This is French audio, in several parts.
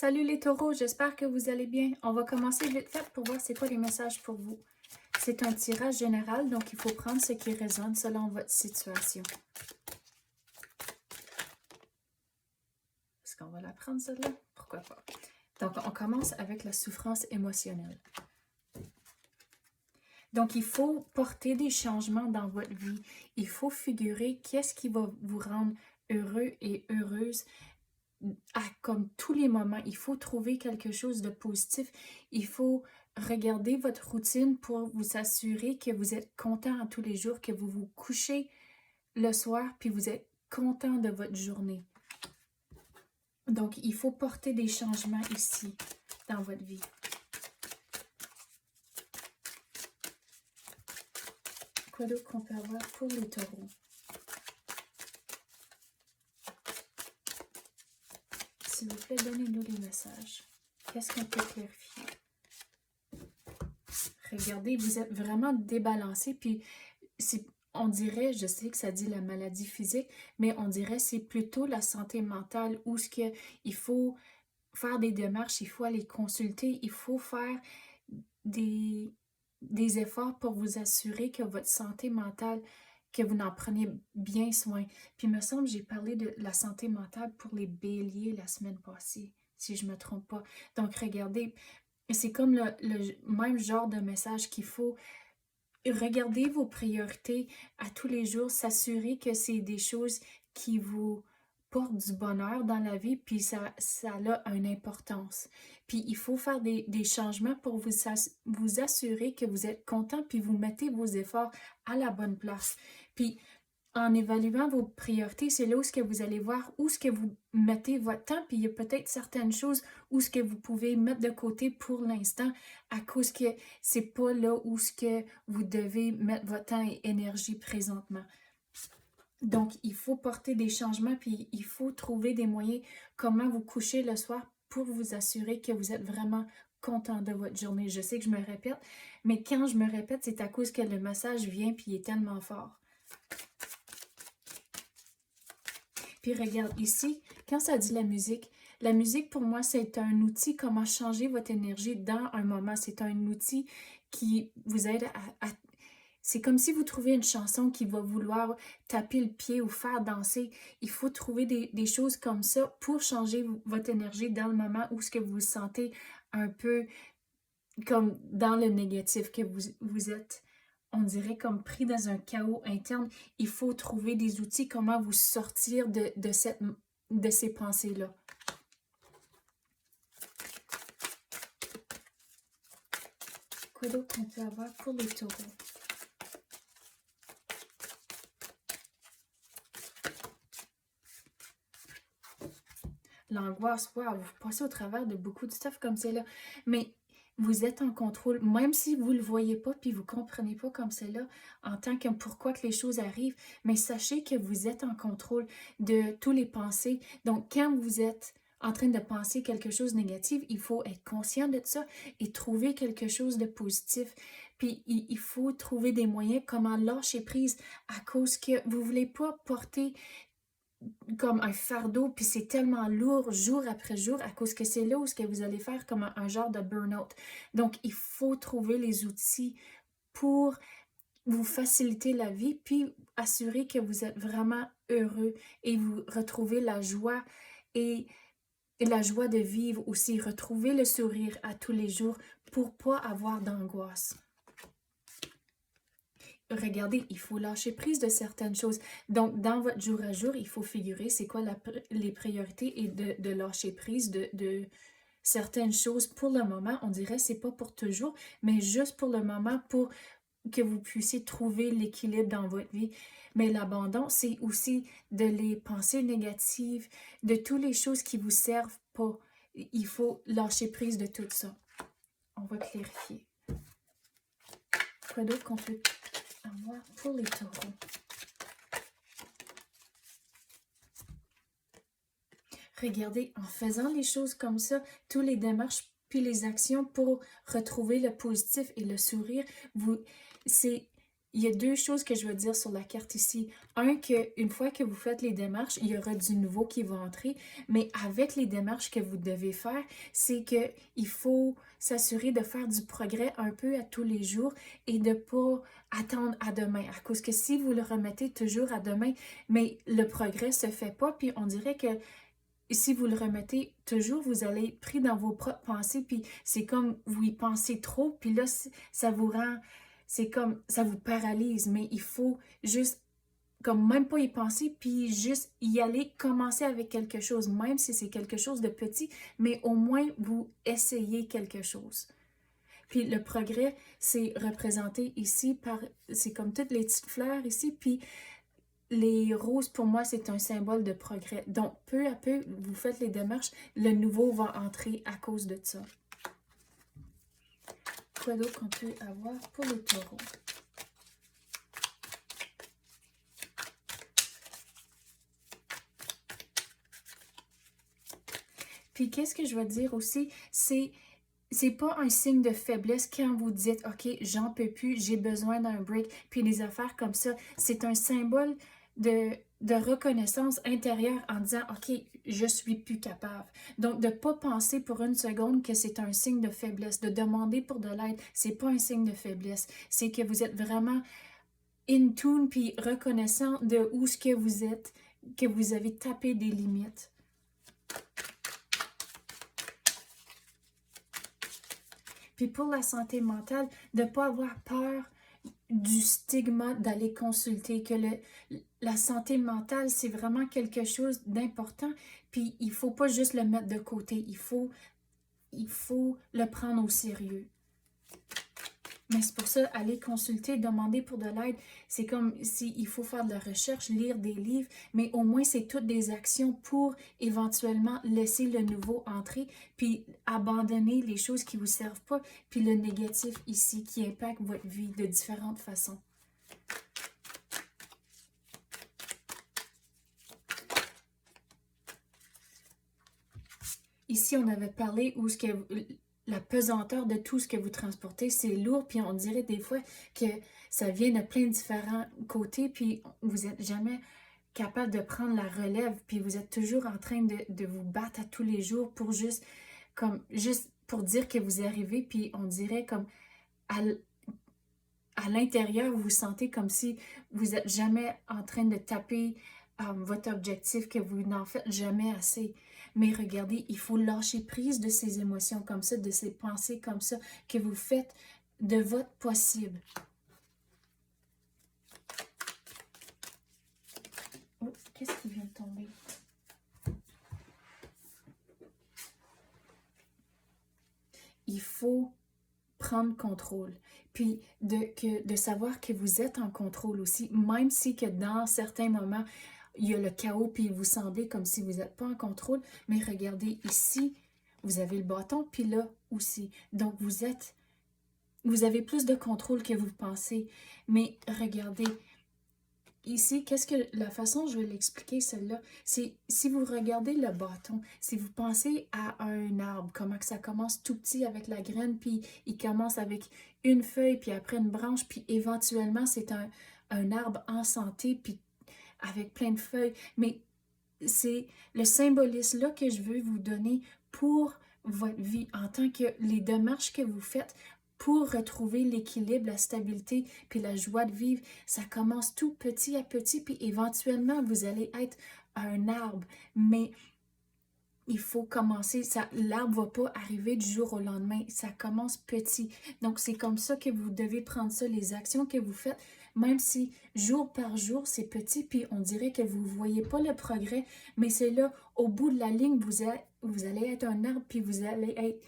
Salut les taureaux, j'espère que vous allez bien. On va commencer vite fait pour voir c'est quoi les messages pour vous. C'est un tirage général, donc il faut prendre ce qui résonne selon votre situation. Est-ce qu'on va la prendre celle-là? Pourquoi pas? Donc on commence avec la souffrance émotionnelle. Donc il faut porter des changements dans votre vie. Il faut figurer qu'est-ce qui va vous rendre heureux et heureuse. Comme tous les moments, il faut trouver quelque chose de positif. Il faut regarder votre routine pour vous assurer que vous êtes content à tous les jours, que vous vous couchez le soir, puis vous êtes content de votre journée. Donc, il faut porter des changements ici, dans votre vie. Quoi d'autre qu'on peut avoir pour les taureaux? S'il vous plaît, donnez-nous les messages. Qu'est-ce qu'on peut clarifier? Regardez, vous êtes vraiment débalancé, puis on dirait, je sais que ça dit la maladie physique, mais on dirait c'est plutôt la santé mentale où il faut faire des démarches, il faut aller consulter, il faut faire des efforts pour vous assurer que votre santé mentale, que vous en prenez bien soin. Puis il me semble que j'ai parlé de la santé mentale pour les béliers la semaine passée, si je ne me trompe pas. Donc regardez, c'est comme le même genre de message qu'il faut regarder vos priorités à tous les jours, s'assurer que c'est des choses qui vous portent du bonheur dans la vie, puis ça a une importance. Puis il faut faire des changements pour vous assurer que vous êtes content, puis vous mettez vos efforts à la bonne place. Puis en évaluant vos priorités, c'est là où ce que vous allez voir où ce que vous mettez votre temps, puis il y a peut-être certaines choses où ce que vous pouvez mettre de côté pour l'instant à cause que c'est pas là où ce que vous devez mettre votre temps et énergie présentement. Donc, il faut porter des changements, puis il faut trouver des moyens comment vous coucher le soir pour vous assurer que vous êtes vraiment content de votre journée. Je sais que je me répète, mais quand je me répète, c'est à cause que le message vient puis il est tellement fort. Puis regarde ici, quand ça dit la musique pour moi c'est un outil comment changer votre énergie dans un moment. C'est un outil qui vous aide à c'est comme si vous trouvez une chanson qui va vouloir taper le pied ou faire danser. Il faut trouver des choses comme ça pour changer votre énergie dans le moment où ce que vous vous sentez un peu comme dans le négatif, que vous êtes, on dirait, comme pris dans un chaos interne. Il faut trouver des outils, comment vous sortir de ces pensées-là. Quoi d'autre qu'on peut avoir pour les taureaux? L'angoisse, wow, vous passez au travers de beaucoup de stuff comme c'est là. Mais vous êtes en contrôle, même si vous ne le voyez pas puis vous ne comprenez pas comme c'est là, en tant que pourquoi que les choses arrivent, mais sachez que vous êtes en contrôle de tous les pensées. Donc, quand vous êtes en train de penser quelque chose de négatif, il faut être conscient de ça et trouver quelque chose de positif. Puis, il faut trouver des moyens comment lâcher prise à cause que vous ne voulez pas porter comme un fardeau, puis c'est tellement lourd jour après jour à cause que c'est là où ce que vous allez faire comme un genre de burn-out. Donc, il faut trouver les outils pour vous faciliter la vie, puis assurer que vous êtes vraiment heureux et vous retrouvez la joie et la joie de vivre aussi, retrouver le sourire à tous les jours pour pas avoir d'angoisse. Regardez, il faut lâcher prise de certaines choses. Donc, dans votre jour à jour, il faut figurer c'est quoi les priorités et de lâcher prise de certaines choses pour le moment. On dirait c'est pas pour toujours, mais juste pour le moment pour que vous puissiez trouver l'équilibre dans votre vie. Mais l'abandon, c'est aussi de les pensées négatives, de toutes les choses qui vous servent pas. Il faut lâcher prise de tout ça. On va clarifier. Quoi d'autre qu'on peut avoir pour les taureaux? Regardez, en faisant les choses comme ça, toutes les démarches puis les actions pour retrouver le positif et le sourire, il y a deux choses que je veux dire sur la carte ici. Un, qu'une fois que vous faites les démarches, il y aura du nouveau qui va entrer, mais avec les démarches que vous devez faire, c'est que il faut s'assurer de faire du progrès un peu à tous les jours et de pas attendre à demain. À cause que si vous le remettez toujours à demain, mais le progrès se fait pas, puis on dirait que si vous le remettez toujours, vous allez être pris dans vos propres pensées, puis c'est comme vous y pensez trop, puis là, ça vous rend, c'est comme, ça vous paralyse, mais il faut juste, comme même pas y penser, puis juste y aller, commencer avec quelque chose, même si c'est quelque chose de petit, mais au moins vous essayez quelque chose. Puis le progrès, c'est représenté ici par, c'est comme toutes les petites fleurs ici, puis les roses, pour moi, c'est un symbole de progrès. Donc, peu à peu, vous faites les démarches, le nouveau va entrer à cause de ça. Quoi d'autre qu'on peut avoir pour les taureaux? Puis, qu'est-ce que je veux dire aussi? C'est pas un signe de faiblesse quand vous dites, OK, j'en peux plus, j'ai besoin d'un break, puis des affaires comme ça. C'est un symbole de reconnaissance intérieure en disant, OK, je suis plus capable. Donc, de ne pas penser pour une seconde que c'est un signe de faiblesse, de demander pour de l'aide, c'est pas un signe de faiblesse. C'est que vous êtes vraiment in tune puis reconnaissant de où ce que vous êtes, que vous avez tapé des limites. Puis pour la santé mentale, de ne pas avoir peur du stigma d'aller consulter, que la santé mentale, c'est vraiment quelque chose d'important, puis il ne faut pas juste le mettre de côté, il faut le prendre au sérieux. Mais c'est pour ça, aller consulter, demander pour de l'aide, c'est comme s'il faut faire de la recherche, lire des livres, mais au moins c'est toutes des actions pour éventuellement laisser le nouveau entrer, puis abandonner les choses qui ne vous servent pas, puis le négatif ici qui impacte votre vie de différentes façons. Ici, on avait parlé où ce que la pesanteur de tout ce que vous transportez, c'est lourd, puis on dirait des fois que ça vient de plein de différents côtés, puis vous n'êtes jamais capable de prendre la relève, puis vous êtes toujours en train de vous battre à tous les jours pour juste pour dire que vous arrivez, puis on dirait comme à, à l'intérieur, vous vous sentez comme si vous n'êtes jamais en train de taper votre objectif, que vous n'en faites jamais assez. Mais regardez, il faut lâcher prise de ces émotions comme ça, de ces pensées comme ça, que vous faites de votre possible. Oh, qu'est-ce qui vient de tomber? Il faut prendre contrôle, puis de savoir que vous êtes en contrôle aussi, même si que dans certains moments, il y a le chaos, puis vous semblez comme si vous n'êtes pas en contrôle, mais regardez ici, vous avez le bâton, puis là aussi. Donc, vous avez plus de contrôle que vous pensez, mais regardez, ici, la façon dont je vais l'expliquer, celle-là, c'est si vous regardez le bâton, si vous pensez à un arbre, comment que ça commence tout petit avec la graine, puis il commence avec une feuille, puis après une branche, puis éventuellement, c'est un arbre en santé, puis avec plein de feuilles. Mais c'est le symbolisme là que je veux vous donner pour votre vie, en tant que les démarches que vous faites pour retrouver l'équilibre, la stabilité, puis la joie de vivre. Ça commence tout petit à petit, puis éventuellement, vous allez être un arbre. Mais il faut commencer, l'arbre ne va pas arriver du jour au lendemain, ça commence petit. Donc, c'est comme ça que vous devez prendre ça, les actions que vous faites, même si jour par jour, c'est petit, puis on dirait que vous ne voyez pas le progrès, mais c'est là, au bout de la ligne, vous allez être un arbre, puis vous allez être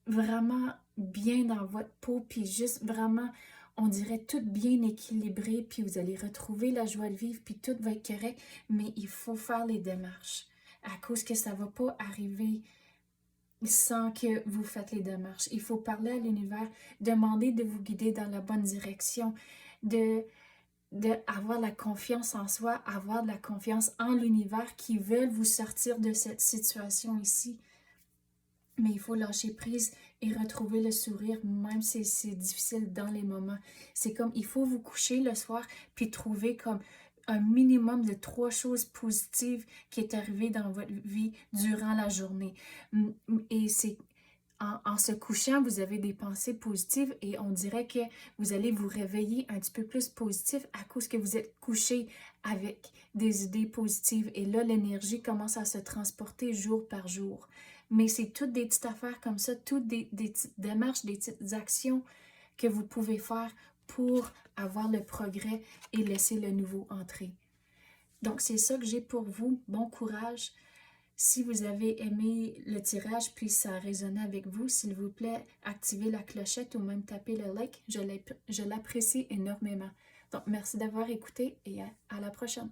vraiment bien dans votre peau, puis juste vraiment, on dirait tout bien équilibré, puis vous allez retrouver la joie de vivre, puis tout va être correct, mais il faut faire les démarches à cause que ça ne va pas arriver sans que vous faites les démarches. Il faut parler à l'univers, demander de vous guider dans la bonne direction, avoir la confiance en soi, avoir de la confiance en l'univers qui veulent vous sortir de cette situation ici. mais il faut lâcher prise et retrouver le sourire, même si c'est difficile dans les moments. C'est comme, il faut vous coucher le soir, puis trouver comme un minimum de 3 choses positives qui est arrivé dans votre vie durant la journée. Et c'est en se couchant, vous avez des pensées positives et on dirait que vous allez vous réveiller un petit peu plus positif à cause que vous êtes couché avec des idées positives. Et là, l'énergie commence à se transporter jour par jour. Mais c'est toutes des petites affaires comme ça, toutes des petites démarches, des petites actions que vous pouvez faire pour avoir le progrès et laisser le nouveau entrer. Donc, c'est ça que j'ai pour vous. Bon courage. Si vous avez aimé le tirage puis ça a résonné avec vous, s'il vous plaît, activez la clochette ou même tapez le like. Je l'apprécie énormément. Donc, merci d'avoir écouté et à la prochaine.